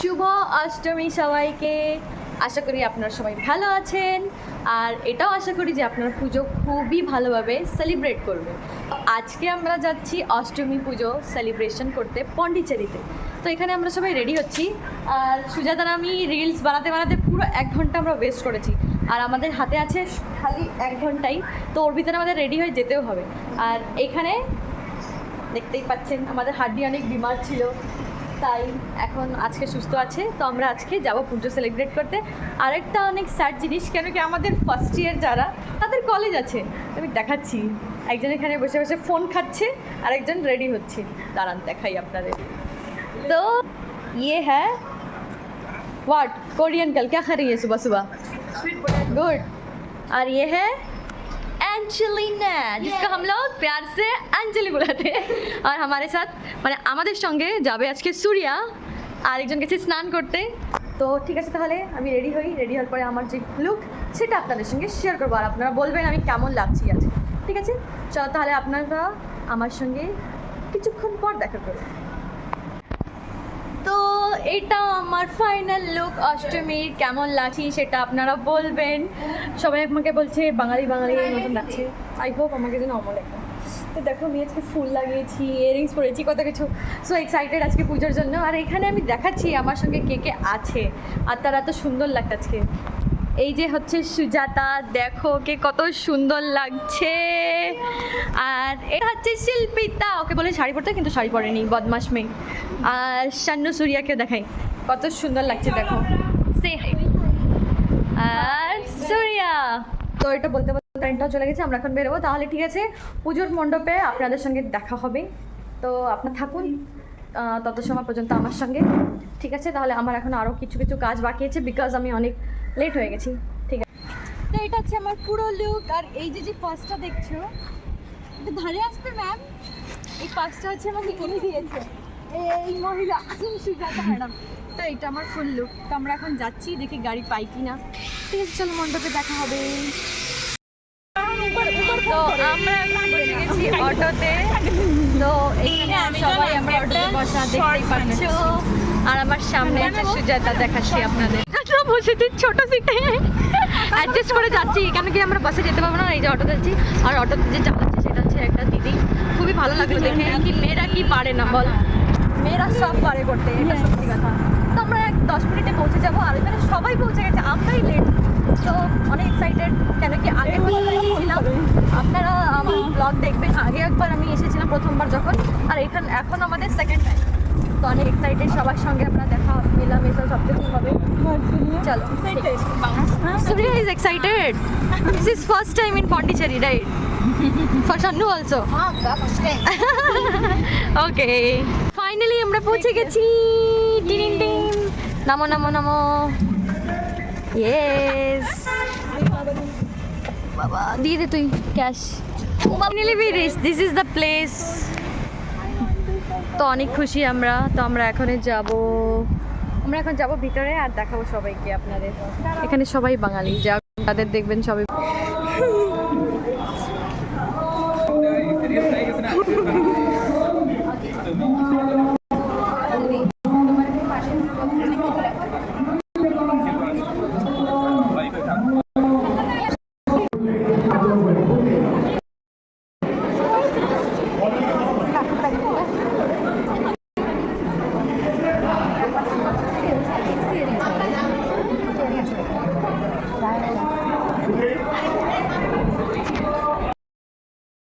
শুভ অষ্টমী সবাইকে। আশা করি আপনারা সবাই ভালো আছেন, আর এটাও আশা করি যে আপনারা পুজো খুবই ভালোভাবে সেলিব্রেট করবেন। আজকে আমরা যাচ্ছি অষ্টমী পুজো সেলিব্রেশন করতে পন্ডিচেরিতে। তো এখানে আমরা সবাই রেডি হচ্ছি, আর সুজাতার আমি রিলস বানাতে বানাতে পুরো 1 ঘন্টা আমরা ওয়েস্ট করেছি, আর আমাদের হাতে আছে খালি 1 ঘন্টাই। তো ওর ভিতরে আমাদের রেডি হয়ে যেতেও হবে। আর এখানে দেখতেই পাচ্ছেন আমাদের হাড্ডি অনেক বিমার ছিল, তাই এখন আজকে সুস্থ আছে। তো আমরা আজকে যাব পুজো সেলিব্রেট করতে। আরেকটা অনেক স্যাড জিনিস, কেন কি আমাদের ফার্স্ট ইয়ার যারা তাদের কলেজ আছে, আমি দেখাচ্ছি। একজন এখানে বসে বসে ফোন খাচ্ছে, আর একজন রেডি হচ্ছে। দাঁড়ান দেখাই আপনাদের। তো ये है व्हाट कोरियन गर्ल, क्या खा रही है सुबह सुबह? गुड। और ये है एंजेलिना, जिसको हम लोग प्यार से अंजलि बुलाते हैं। और हमारे साथ মানে আমাদের সঙ্গে যাবে আজকে সূর্যা, আর একজন গেছে স্নান করতে। তো ঠিক আছে, তাহলে আমি রেডি হই। রেডি হওয়ার পরে আমার যে লুক সেটা আপনাদের সঙ্গে শেয়ার করবো, আর আপনারা বলবেন আমি কেমন লাগছি আজকে। ঠিক আছে, চলো তাহলে আপনারা আমার সঙ্গে কিছুক্ষণ পর দেখা করবেন। তো এটা আমার ফাইনাল লুক অষ্টমীর। কেমন লাগছে সেটা আপনারা বলবেন। সবাই আমাকে বলছে বাঙালি বাঙালি মতন লাগছে। আই হোপ আমাকে যেন অমল একটা। তো দেখো আমি আজকে ফুল লাগিয়েছি, ইয়াররিংস পরেছি, কত কিছু। সো এক্সাইটেড আজকে পুজোর জন্য। আর এখানে আমি দেখাচ্ছি আমার সঙ্গে কে কে আছে, আর তারা এত সুন্দর লাগছে আজকে। এই যে হচ্ছে সুজাতা, দেখো কে কত সুন্দর লাগছে। আর এটা হচ্ছে শিল্পিতা, ওকে বলে শাড়ি পরতে, কিন্তু শাড়ি পরেনি, বদমাশ মেয়ে। আর শান্নু সূর্যাকে দেখাই কত সুন্দর লাগছে, দেখো সে। আর সূর্যা তো এটা বলতে বলতে ট্রেনটাও চলে গেছে, আমরা এখন বেরোবো। তাহলে ঠিক আছে, পুজোর মণ্ডপে আপনাদের সঙ্গে দেখা হবে। তো আপনারা থাকুন তত সময় পর্যন্ত আমার সঙ্গে। ঠিক আছে, তাহলে আমার এখন আরও কিছু কিছু কাজ বাকি আছে, বিকজ আমি অনেক লেট হয়ে গেছি। ঠিক আছে, তো এটা হচ্ছে আমার পুরো লুক। আর এই যে যে পার্সটা দেখছো, এটা ধারে আসবে ম্যাম, এই পার্সটা হচ্ছে আমাকে কিনে দিয়েছে এই মহিলা সুজাতা ম্যাডাম। তো এটা আমার ফুল লুক। তো আমরা এখন যাচ্ছি, দেখি গাড়ি পাই কি না। ঠিক আছে, চলো মণ্ডপে দেখা হবে। তো আমরা বসে গেছি অটোতে। তো এখানে সবাই আমরা অটোতে বসা দেখতেই পাচ্ছ। আর আমার সামনে আছে সুজাতা, দেখাচ্ছি আপনাদের। বসেছি ছোট সিটে, অ্যাডজাস্ট করে যাচ্ছি, কেন কি আমরা বাসে যেতে পারবো না। এই যে অটো যাচ্ছি, আর অটোতে যে চালাচ্ছে সেটা হচ্ছে একটা দিদি। খুবই ভালো লাগলো দেখে, কি মেয়েরা কি পারে না বল, মেয়েরা সব পারে করতে, এটা সত্যি কথা। তো আমরা 10 মিনিটে পৌঁছে যাবো, আর এখানে সবাই পৌঁছে গেছে, আমরাই লেট। তো অনেক এক্সাইটেড, কেন কি আগে ছিলাম, আপনারা আমার ব্লগ দেখবেন। আগে একবার আমি এসেছিলাম প্রথমবার যখন, আর এখন আমাদের সেকেন্ড টাইম। তো অনেক এক্সাইটেড, সবার সঙ্গে আমরা দেখা মেলামেশা সব কিছু হবে। চলো, Surya is excited. This is first time in Pondicherry, right? For Shannu also. Okay. Finally আমরা পৌঁছে গেছি। টিন টিন, নামো নামো নামো। Yes. বাবা দিয়ে দে তুই cash. Finally we reached. This is the place. তো অনেক খুশি আমরা। তো আমরা এখন যাব ভিতরে, আর দেখাবো সবাইকে আপনাদের। এখানে সবাই বাঙালি, যা তাদের দেখবেন সবাই।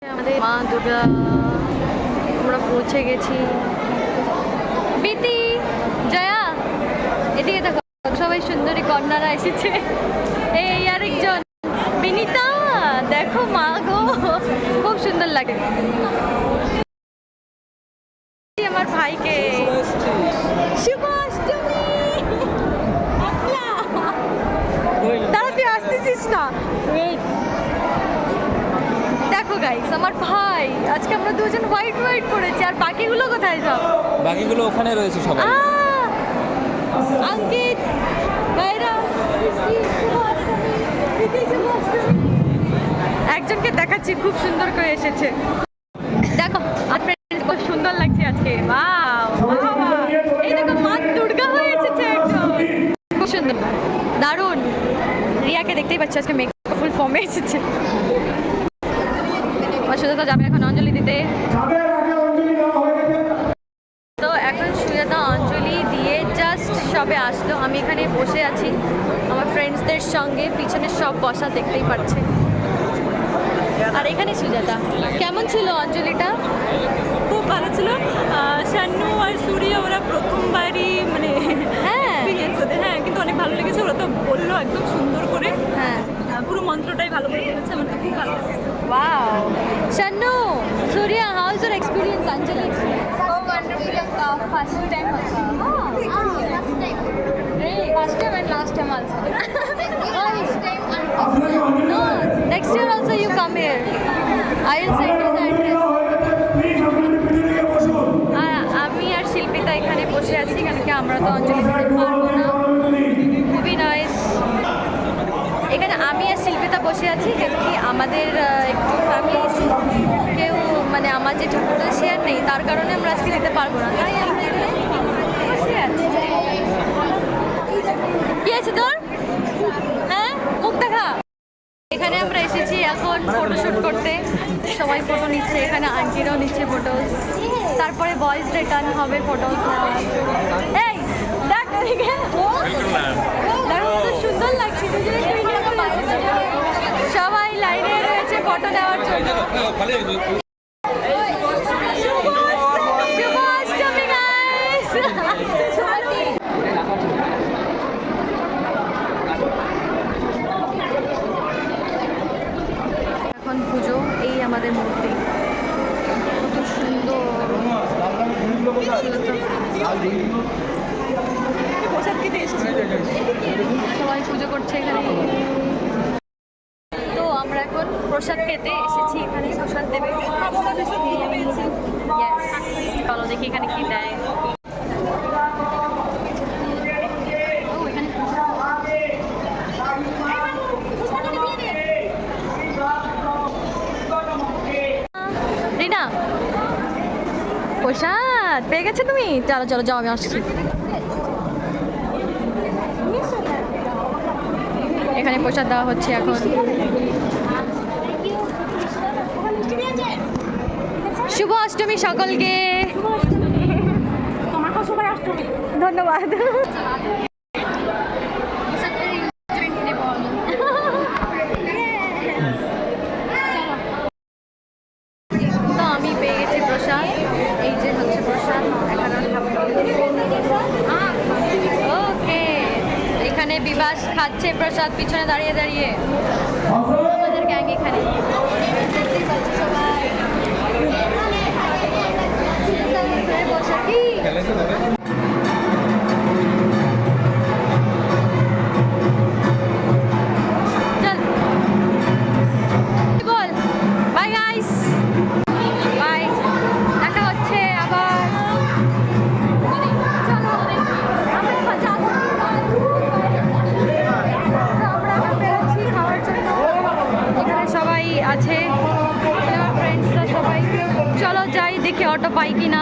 আমাদের মা দুর্গা, আমরা পৌঁছে গেছি। বিতি, জয়া, এদিকে দেখো সবাই সুন্দরী কন্যারা এসেছে। এই আরেকজন বিনিতা, দেখো মা গো, খুব সুন্দর লাগে। আমার ভাইকে শুভ অষ্টমী। দাঁড়া, তুই আসতেছিস না? দেখো গাইস, আমার ভাই, আজকে আমরা দুজন হোয়াইট হোয়াইট পরেছি, আর বাকিগুলো কোথায় সব? বাকিগুলো ওখানে রয়েছে সবাই। অঙ্কিত, ভাইরা, একজনকে দেখাচ্ছি, খুব সুন্দর করে এসেছে। দেখো আর ফ্রেন্ডস, খুব সুন্দর লাগছে আজকে। ওয়াও, এই দেখো মা দুর্গা হয়ে এসেছে। সুজাতাকে দেখতেই পাচ্ছি আজকে মেকআপ ফুল ফর্মে এসেছে। আর সুজাতা যাবে এখন অঞ্জলি দিতে। তো এখন সুজাতা অঞ্জলি দিয়ে জাস্ট সবে আসলো। আমি এখানে বসে আছি আমার ফ্রেন্ডসদের সঙ্গে, পিছনে সব বসা দেখতেই পাচ্ছে। আর এখানে সুজাতা। কেমন ছিল অঞ্জলিটা? খুব ভালো ছিল। শান্নু আর সূর্য ওরা প্রথমবারই মানে হ্যাঁ এক্সপিরিয়েন্স ওদের, হ্যাঁ, কিন্তু অনেক ভালো লেগেছে। ওরা তো বললো একদম সুন্দর করে, হ্যাঁ। পুরো মন্ত্রটাই ভালো করে বলেছে, আমার তো খুব ভালো লেগেছে। Wow. Shannu, Surya, how is your experience, Anjali experience? Oh, wonderful. First time also. First time. Great. First time and last time also. First time and first time. No, next year also you come here. I will send you the address. আমি আর শিল্পিতা এখানে বসে আছি, কারণ কি আমরা তো অঞ্জলি দিতে পারবো না। খুবই নাইস। এখানে আমি আর শিল্পিতা বসে আছি, কারণ কি আমাদের একটু ফ্যামিলি কেউ মানে আমার যে ঠাকুরটা শেয়ার নেই, তার কারণে আমরা আজকে দিতে পারবো না, তাই আমরা এখানে বসে আছি। কি আছে তোর? হ্যাঁ, মুখ দেখা। এখানে আমরা এসেছি এখন ফটোশ্যুট করতে। সবাই ফটো নিচ্ছে, এখানে আন্টিরাও নিচ্ছে ফটোস। তারপরে বয়েজ রিটার্ন হবে ফটোস নেওয়ার। এই দেখ এদিকে। দেখো কত সুন্দর লাগছে। সবাই লাইনে রয়েছে ফটো নেওয়ার জন্য। শুভ অষ্টমী গাইস। এখন পুজো। এই আমাদের মূর্তি কত সুন্দর। প্রসাদ খেতে এসেছি। সবাই পুজো করছে এখানে। তো আমরা এখন প্রসাদ খেতে এসেছি, এখানে প্রসাদ দেবে। Yes. চলো দেখি এখানে কি দেয়। ও, এখানে রিনা প্রসাদ পেয়ে গেছে তুমি? চলো চলো যাও, আমি আসছি। এখানে প্রসাদ দেওয়া হচ্ছে এখন। শুভ অষ্টমী সকলকে। তোমাকেও সবাই অষ্টমী। ধন্যবাদ। তো আমি পেয়ে গেছি প্রসাদ। এই যে হচ্ছে প্রসাদ। ওকে, এখানে বিবাস খাচ্ছে প্রসাদ পিছনে দাঁড়িয়ে দাঁড়িয়ে। আমাদের গ্যাং এখানে দেখতেই পাচ্ছি সবাই। বসা কি চল বল বাই গাইস, বাই, দেখা হচ্ছে আবার। চলো আমরা এখন বেরোচ্ছি খাওয়ার জন্য। এখানে সবাই আছে, আমার ফ্রেন্ডসরা সবাই। চলো যাই দেখি অটো পাই কি না।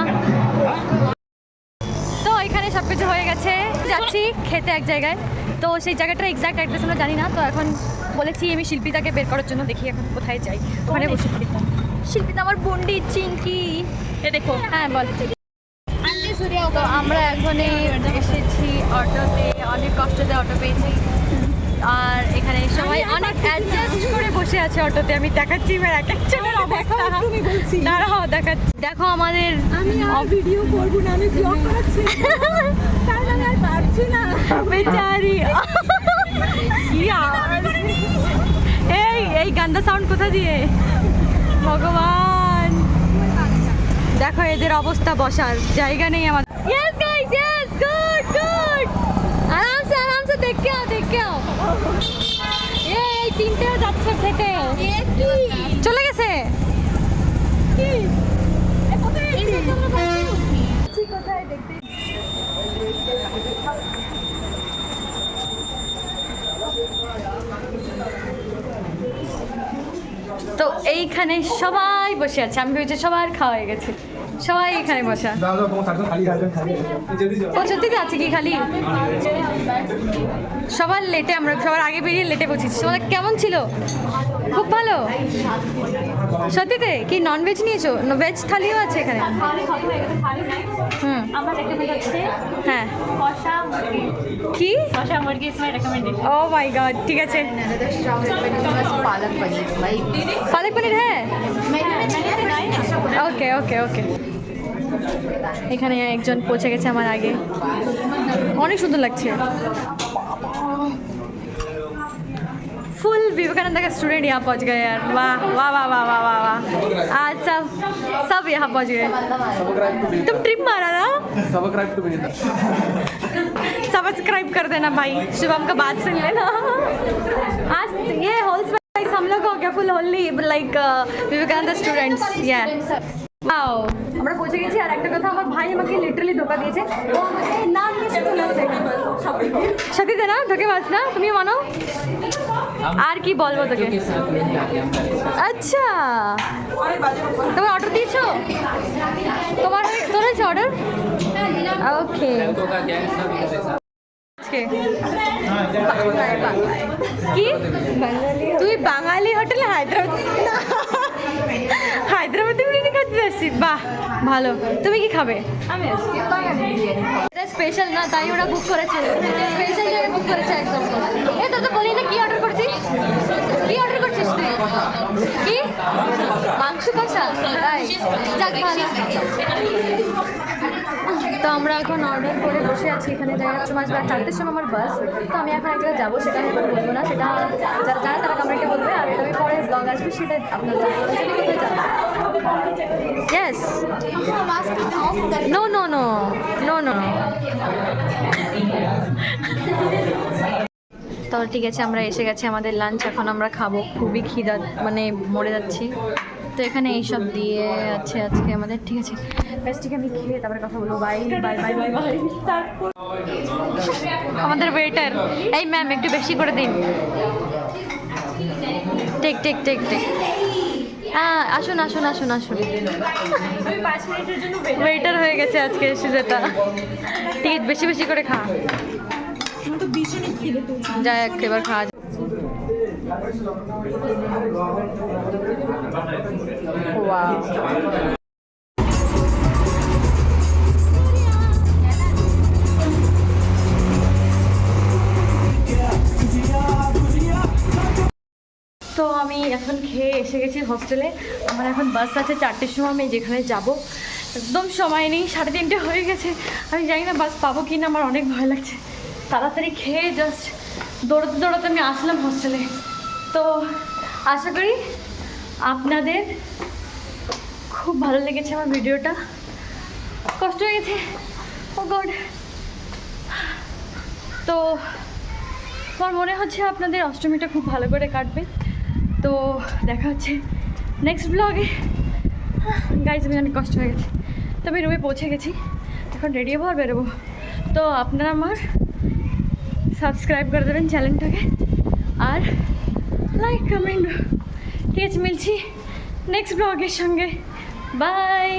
তো এখানে সব কিছু হয়ে গেছে, যাচ্ছি খেতে এক জায়গায়। তো সেই জায়গাটার এক্সাক্ট অ্যাড্রেস আমরা জানি না, তো এখন বলেছি আমি শিল্পিতাকে বের করার জন্য। দেখি এখন কোথায় যাই, ওখানে বসে থাকি। শিল্পিতা আমার বন্ডি চিঙ্কি। এ দেখো, হ্যাঁ বল। Aunty Surya. তো আমরা এখন এসেছি অটোতে, অনেক কষ্টতে অটো পেয়েছি। আর এখানে সবাই অনেক অ্যাডজাস্ট করে বসে আছে অটোতে। আমি দেখাচ্ছি এবার এক একজনের অবস্থা। দাঁড়াও দেখাচ্ছি। দেখো আমাদের আমি আর ভিডিও করবো না, আমি ব্লগ করছি, তাই আমি আর পারছি না। বেচারি। এই গান্দা সাউন্ড কোথা দিয়ে? ভগবান, দেখো এদের অবস্থা, বসার জায়গা নেই আমার। Yes guys, yes, good good. আরামসে দেখ কে আও। এই তিনটেও যাচ্ছে খেতে। চলে গেছে কি? কোথায় দেখতে? তো এইখানে সবাই বসে আছে। আমি ভেবেছি সবার খাওয়া হয়ে গেছে। সবাই এখানে বসা। ও সত্যিতে আছে কি খালি? সবার লেটে, আমরা সবার আগে বেরিয়ে লেটে পৌঁছেছি। তোমাদের কেমন ছিল? খুব ভালো। সত্যিতে কি ননভেজ নিয়েছো? ভেজ থালিও আছে এখানে। হুম, আমার রেকমেন্ড হচ্ছে হ্যাঁ। কষা মুরগি। কি? কষা মুরগি is my recommendation. Oh my god, ঠিক আছে। पालक पनीर भाई পালক পনির, হ্যাঁ। नहीं ওকে ওকে ওকে। এখানে একজন পৌঁছে গেছে আমার আগে, অনেক সুন্দর লাগছে। फुल विवेकानंद का स्टूडेंट यहाँ पहुँच गए यार। वाह वाह वाह वाह वाह वाह वाह। आज सब यहाँ पहुँच गए। तुम ट्रिप मारा ना? सब्सक्राइब कर देना भाई, शुभम का बात सुन लेना। आज ये होल स्पाइस हम लोग हो गया full holy like Vivekananda students. या आओ, আমরা পৌঁছে গেছি। আর একটা কথা, আমার ভাই আমাকে লিটারালি ধোকা দিয়েছে। ও আমাকে না নিয়ে চলে আসে সত্যিতে না, ধোকেবাজ না, তুমি মানো। আর কি বলবো তোকে। আচ্ছা, তুমি অর্ডার দিয়েছো? তোমার হয়েছে অর্ডার? ওকে। কি তুই বাঙালি হোটেলে হায়দ্রাবাদি বিরিয়ানি খাতে যাচ্ছি? বাহ, ভালো। তুমি কি খাবে? আমি এটা স্পেশাল না, তাই ওরা বুক করেছে। স্পেশাল জায়গায় বুক করেছে একদম। এ তো বলি না কি অর্ডার করছিস? কি অর্ডার করছিস তুই? কি মাংস কষা? তাই যাক, ভালো। তো আমরা এখন অর্ডার করে বসে আছি এখানে। জায়গা হচ্ছে মাস 4টের সময় আমার বাস। তো আমি এখন এক জায়গায় যাবো, সেটা আমি এখন বলবো না, সেটা যারা জানে তারা কমেন্টে বলবে। আর এটা আমি পরে ব্লগ আসবে, সেটা আপনার yes. No no no no no. তো ঠিক আছে, আমরা এসে গেছি আমাদের লাঞ্চ। এখন আমরা খাবো, খুবই খিদা, মানে মরে যাচ্ছি। তো এখানে এইসব দিয়ে আছে আজকে আমাদের। ঠিক আছে ব্যাস, ঠিক আমি খেয়ে তারপরে কথা বলবো। Bye bye bye bye bye. আমাদের ওয়েটার, এই ম্যাম একটু বেশি করে দিন। ঠিক ঠিক ঠিক ঠিক। হ্যাঁ, আসুন আসুন আসুন আসুন। 5 মিনিটের জন্য ওয়েটার হয়ে গেছে আজকে সুজাতা। ঠিক আছে, বেশি বেশি করে খা। তো ভীষণ খিদে পেয়েছে। যাক, এবার খাওয়া যাক। ওয়াও। তো আমি এখন খেয়ে এসে গেছি হোস্টেলে। আমার এখন বাস আছে 4টের সময়, আমি যেখানে যাব একদম সময় নেই। 3:30 হয়ে গেছে। আমি জানি না বাস পাবো কি না, আমার অনেক ভয় লাগছে। তাড়াতাড়ি খেয়ে জাস্ট দৌড়াতে দৌড়াতে আমি আসলাম হোস্টেলে। তো আশা করি আপনাদের খুব ভালো লেগেছে আমার ভিডিওটা। কষ্ট হয়ে গেছে, ও গড। তো আমার মনে হচ্ছে আপনাদের অষ্টমীটা খুব ভালো করে কাটবে। তো দেখা হচ্ছে নেক্সট ব্লগে। গাইজ, আমি অনেক কষ্ট হয়ে গেছে। তো আমি রুমে পৌঁছে গেছি, এখন রেডি হবো আর বেরোবো। তো আপনারা আমার সাবস্ক্রাইব করে দেবেন চ্যানেলটাকে, আর লাইক কমেন্ট। ঠিক আছে, মিলছি নেক্সট ব্লগের সঙ্গে। বাই।